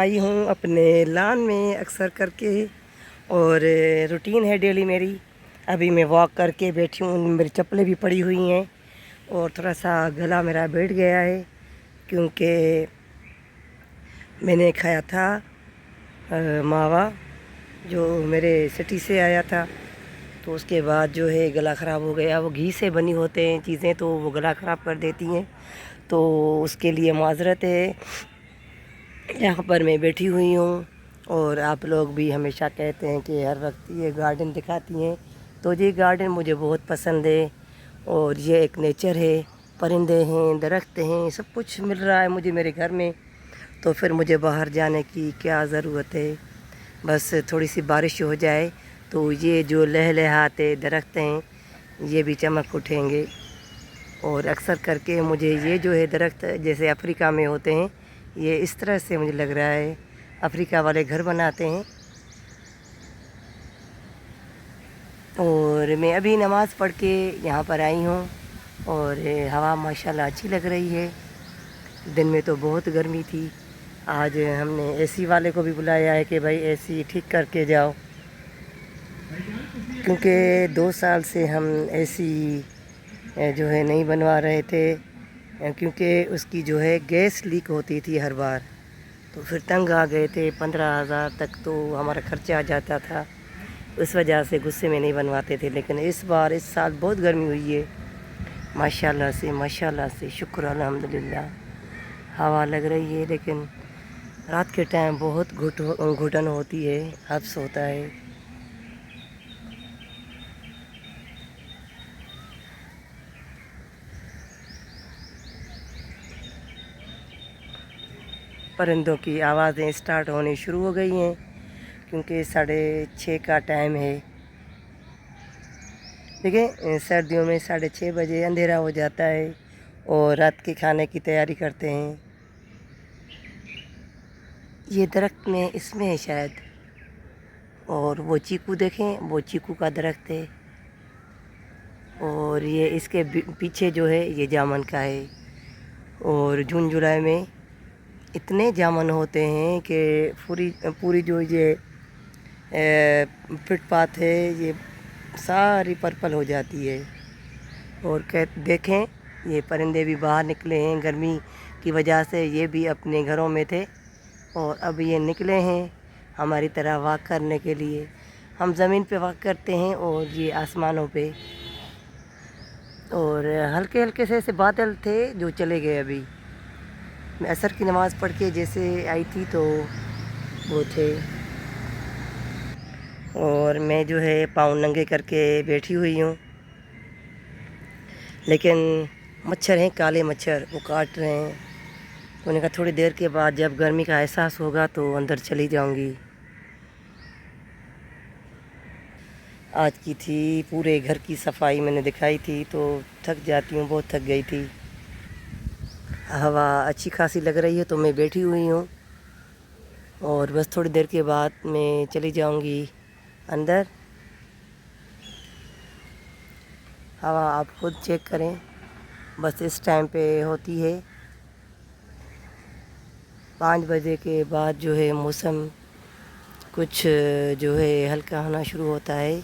आई हूँ अपने लॉन में अक्सर करके, और रूटीन है डेली मेरी। अभी मैं वॉक करके बैठी हूँ, मेरी चप्पलें भी पड़ी हुई हैं और थोड़ा सा गला मेरा बैठ गया है क्योंकि मैंने खाया था मावा जो मेरे सिटी से आया था। तो उसके बाद जो है गला ख़राब हो गया। वो घी से बनी होते हैं चीज़ें तो वो गला ख़राब कर देती हैं, तो उसके लिए माज़रत है। यहाँ पर मैं बैठी हुई हूँ और आप लोग भी हमेशा कहते हैं कि हर वक्त ये गार्डन दिखाती हैं, तो ये गार्डन मुझे बहुत पसंद है। और ये एक नेचर है, परिंदे हैं, दरख्त हैं, सब कुछ मिल रहा है मुझे मेरे घर में। तो फिर मुझे बाहर जाने की क्या ज़रूरत है। बस थोड़ी सी बारिश हो जाए तो ये जो लहलहाते दरख्त हैं ये भी चमक उठेंगे। और अक्सर करके मुझे ये जो है दरख्त जैसे अफ्रीका में होते हैं, ये इस तरह से मुझे लग रहा है अफ्रीका वाले घर बनाते हैं। और मैं अभी नमाज़ पढ़ के यहाँ पर आई हूँ और हवा माशाल्लाह अच्छी लग रही है। दिन में तो बहुत गर्मी थी। आज हमने एसी वाले को भी बुलाया है कि भाई एसी ठीक करके जाओ, क्योंकि 2 साल से हम एसी जो है नहीं बनवा रहे थे, क्योंकि उसकी जो है गैस लीक होती थी हर बार। तो फिर तंग आ गए थे, 15,000 तक तो हमारा खर्चा आ जाता था। उस वजह से गुस्से में नहीं बनवाते थे। लेकिन इस साल बहुत गर्मी हुई है माशाल्लाह से शुक्र अल्हम्दुलिल्लाह। हवा लग रही है लेकिन रात के टाइम बहुत घुटन होती है, हब्स होता है। परिंदों की आवाज़ें स्टार्ट होनी शुरू हो गई हैं क्योंकि 6:30 का टाइम है। देखिए सर्दियों में 6:30 बजे अंधेरा हो जाता है और रात के खाने की तैयारी करते हैं। ये दरख्त में इसमें है शायद। और वो चीकू देखें, वो चीकू का दरख्त है। और ये इसके पीछे जो है ये जामुन का है। और जून जुलाई में इतने जामुन होते हैं कि पूरी पूरी जो ये फुटपाथ है ये सारी पर्पल हो जाती है। और देखें ये परिंदे भी बाहर निकले हैं, गर्मी की वजह से ये भी अपने घरों में थे और अब ये निकले हैं हमारी तरह वॉक करने के लिए। हम ज़मीन पे वॉक करते हैं और ये आसमानों पे। और हल्के हल्के से ऐसे बादल थे जो चले गए। अभी मैं असर की नमाज़ पढ़ के जैसे आई थी तो वो थे। और मैं जो है पाँव नंगे करके बैठी हुई हूँ, लेकिन मच्छर हैं, काले मच्छर, वो काट रहे हैं। तो उन्होंने कहा थोड़ी देर के बाद जब गर्मी का एहसास होगा तो अंदर चली जाऊंगी। आज की थी पूरे घर की सफाई मैंने दिखाई थी, तो थक जाती हूँ, बहुत थक गई थी। हवा अच्छी खासी लग रही है तो मैं बैठी हुई हूँ और बस थोड़ी देर के बाद मैं चली जाऊंगी अंदर। हवा आप खुद चेक करें, बस इस टाइम पे होती है। 5 बजे के बाद जो है मौसम कुछ जो है हल्का होना शुरू होता है।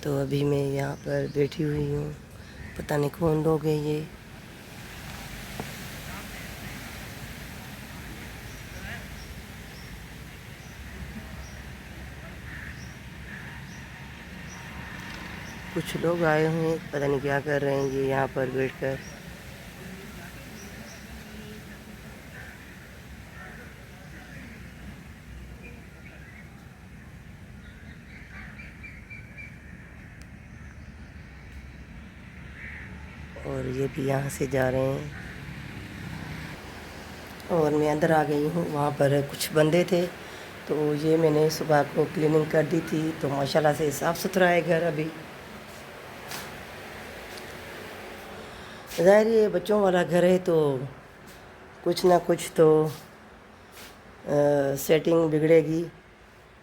तो अभी मैं यहाँ पर बैठी हुई हूँ, पता नहीं कौन लोग हैं ये। कुछ लोग आए हुए हैं, पता नहीं क्या कर रहे हैं ये यहाँ पर बैठकर। और ये भी यहाँ से जा रहे हैं। और मैं अंदर आ गई हूँ। वहाँ पर कुछ बंदे थे तो ये मैंने सुबह को क्लीनिंग कर दी थी, तो माशाल्लाह से साफ़ सुथरा है घर अभी। ज़ाहिर ये बच्चों वाला घर है तो कुछ ना कुछ तो सेटिंग बिगड़ेगी।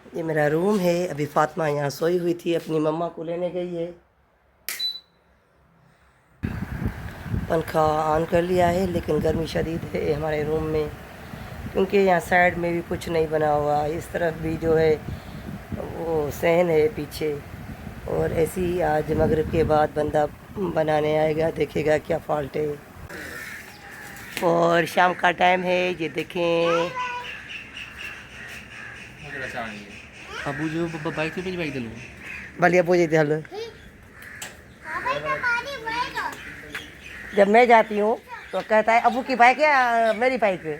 ये मेरा रूम है। अभी फातिमा यहाँ सोई हुई थी, अपनी मम्मा को लेने गई है। पंखा ऑन कर लिया है, लेकिन गर्मी शदीद है हमारे रूम में, क्योंकि यहाँ साइड में भी कुछ नहीं बना हुआ। इस तरफ भी जो है वो सहन है पीछे। और ऐसे ही आज मगरिब के बाद बंदा बनाने आएगा, देखेगा क्या फॉल्ट है। और शाम का टाइम है, ये देखें। अबू जो बाइक पे बाइक दिलो भलिया पूछे थे हलो। जब मैं जाती हूँ तो कहता है अबू की बाइक है मेरी बाइक है।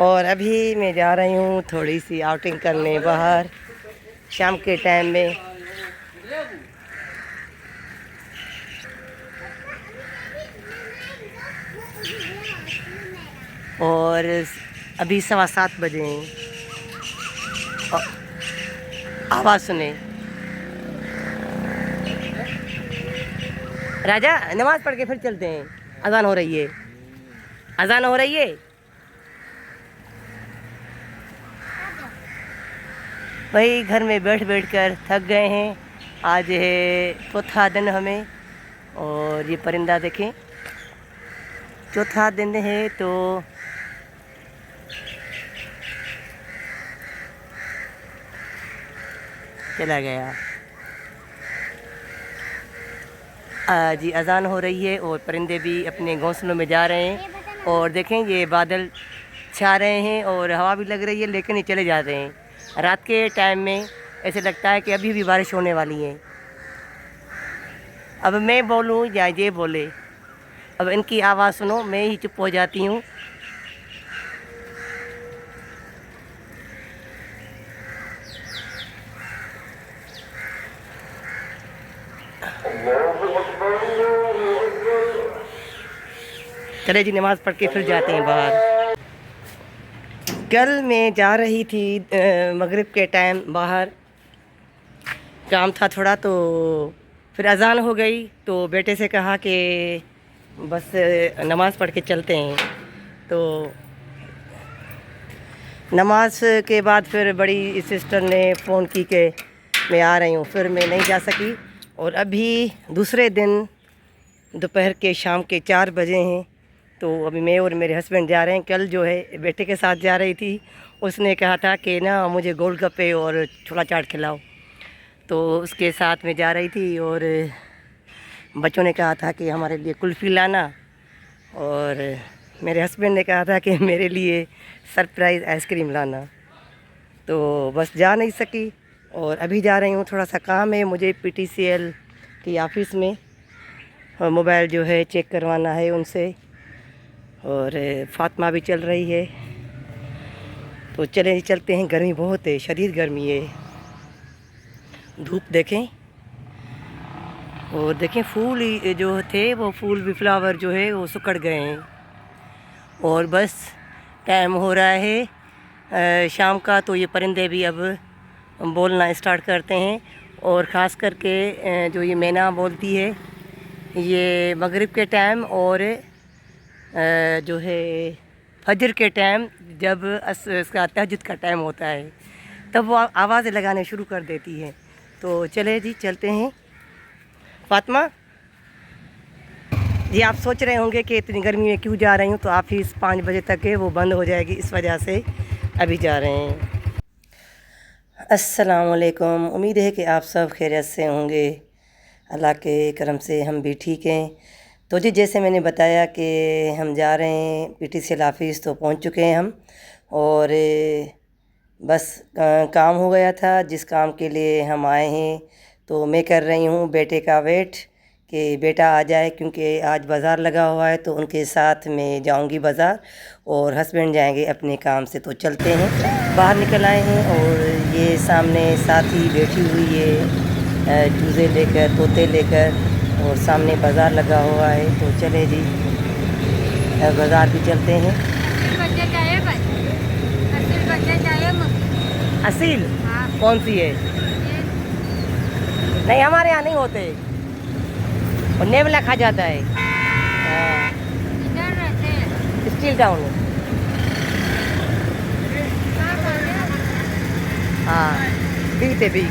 और अभी मैं जा रही हूँ थोड़ी सी आउटिंग करने बाहर शाम के टाइम में। और अभी 7:15 बजे हैं। आवाज़ सुने। राजा नमाज़ पढ़ के फिर चलते हैं। अजान हो रही है, अजान हो रही है। भाई घर में बैठ बैठ कर थक गए हैं। आज है चौथा दिन हमें। और ये परिंदा देखें, चौथा दिन है तो चला गया। जी अजान हो रही है और परिंदे भी अपने घोंसलों में जा रहे हैं। और देखें ये बादल छा रहे हैं और हवा भी लग रही है, लेकिन ये चले जाते हैं। रात के टाइम में ऐसे लगता है कि अभी भी बारिश होने वाली है। अब मैं बोलूँ या ये बोले, अब इनकी आवाज़ सुनो, मैं ही चुप हो जाती हूँ। चले जी नमाज़ पढ़ के फिर जाते हैं बाहर। कल मैं जा रही थी मगरिब के टाइम बाहर, काम था थोड़ा, तो फिर अजान हो गई तो बेटे से कहा कि बस नमाज़ पढ़ के चलते हैं। तो नमाज के बाद फिर बड़ी सिस्टर ने फ़ोन की कि मैं आ रही हूँ, फिर मैं नहीं जा सकी। और अभी दूसरे दिन दोपहर के शाम के 4 बजे हैं। तो अभी मैं और मेरे हस्बैंड जा रहे हैं। कल जो है बेटे के साथ जा रही थी, उसने कहा था कि ना मुझे गोलगप्पे और छोला चाट खिलाओ, तो उसके साथ में जा रही थी। और बच्चों ने कहा था कि हमारे लिए कुल्फ़ी लाना, और मेरे हस्बैंड ने कहा था कि मेरे लिए सरप्राइज़ आइसक्रीम लाना। तो बस जा नहीं सकी और अभी जा रही हूँ। थोड़ा सा काम है मुझे PTCL की ऑफ़िस में, और मोबाइल जो है चेक करवाना है उनसे। और फातिमा भी चल रही है, तो चलते हैं। गर्मी बहुत है, शदीद गर्मी है। धूप देखें, और देखें फूल जो थे वो फूल भी, फ्लावर जो है वो सुकड़ गए हैं। और बस टाइम हो रहा है शाम का, तो ये परिंदे भी अब बोलना स्टार्ट करते हैं। और ख़ास करके जो ये मैना बोलती है, ये मगरिब के टाइम और जो है फजर के टाइम, जब इसका तहज्जुद का टाइम होता है, तब वो आवाज़ें लगाने शुरू कर देती है। तो चले जी चलते हैं। फातिमा जी, आप सोच रहे होंगे कि इतनी गर्मी में क्यों जा रही हूँ, तो ऑफिस 5 बजे तक है, वो बंद हो जाएगी, इस वजह से अभी जा रहे हैं। अस्सलाम वालेकुम। उम्मीद है कि आप सब खैरियत से होंगे। अल्लाह के करम से हम भी ठीक हैं। तो जी जैसे मैंने बताया कि हम जा रहे हैं PTCL ऑफिस, तो पहुंच चुके हैं हम। और बस काम हो गया था जिस काम के लिए हम आए हैं। तो मैं कर रही हूँ बेटे का वेट कि बेटा आ जाए, क्योंकि आज बाज़ार लगा हुआ है, तो उनके साथ मैं जाऊँगी बाज़ार और हस्बैंड जाएंगे अपने काम से। तो चलते हैं, बाहर निकल आए हैं। और ये सामने साथी बैठी हुई है चूज़े लेकर, तोते लेकर, और सामने बाज़ार लगा हुआ है। तो चले जी बाज़ार भी चलते हैं। असील कौन सी है? नहीं, हमारे यहाँ नहीं होते, और नेवला खा जाता है। स्टील टाउन हाँ बीते भी।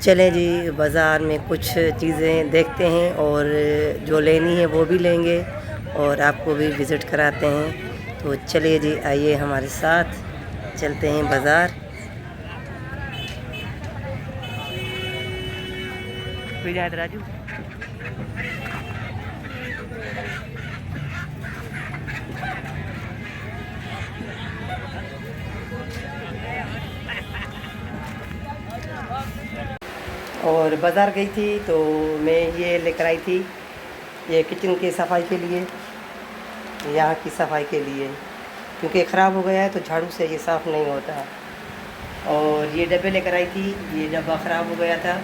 चलें जी, बाज़ार में कुछ चीज़ें देखते हैं और जो लेनी है वो भी लेंगे और आपको भी विज़िट कराते हैं। तो चलिए जी, आइए हमारे साथ चलते हैं बाज़ार। राजू और बाज़ार गई थी तो मैं ये लेकर आई थी, ये किचन की सफाई के लिए, यहाँ की सफाई के लिए, क्योंकि ख़राब हो गया है तो झाड़ू से ये साफ़ नहीं होता। और ये डब्बे लेकर आई थी, ये डब्बा ख़राब हो गया था,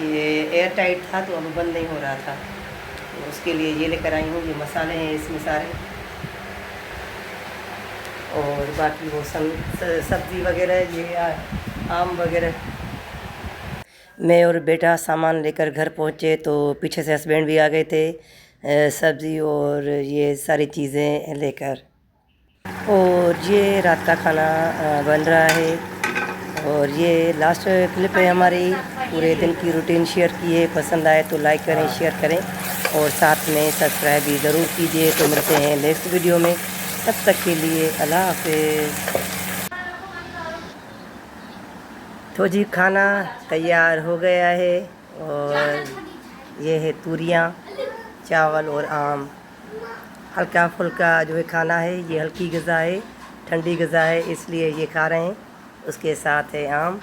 ये एयर टाइट था तो अब बंद नहीं हो रहा था, तो उसके लिए ये लेकर आई हूँ। ये मसाले हैं इसमें सारे, और बाकी वो सब्ज़ी वगैरह, ये आम वगैरह। मैं और बेटा सामान लेकर घर पहुँचे तो पीछे से हस्बैंड भी आ गए थे सब्ज़ी और ये सारी चीज़ें लेकर। और ये रात का खाना बन रहा है। और ये लास्ट क्लिप है हमारी पूरे दिन की रूटीन शेयर की है। पसंद आए तो लाइक करें, शेयर करें और साथ में सब्सक्राइब भी ज़रूर कीजिए। तो मिलते हैं नेक्स्ट वीडियो में, तब तक के लिए अल्लाह हाफ़िज़। तो जी खाना तैयार हो गया है और ये है तूरियाँ, चावल और आम। हल्का फुल्का जो है खाना है, ये हल्की ग़िज़ा है, ठंडी ग़िज़ा है, इसलिए ये खा रहे हैं। उसके साथ है आम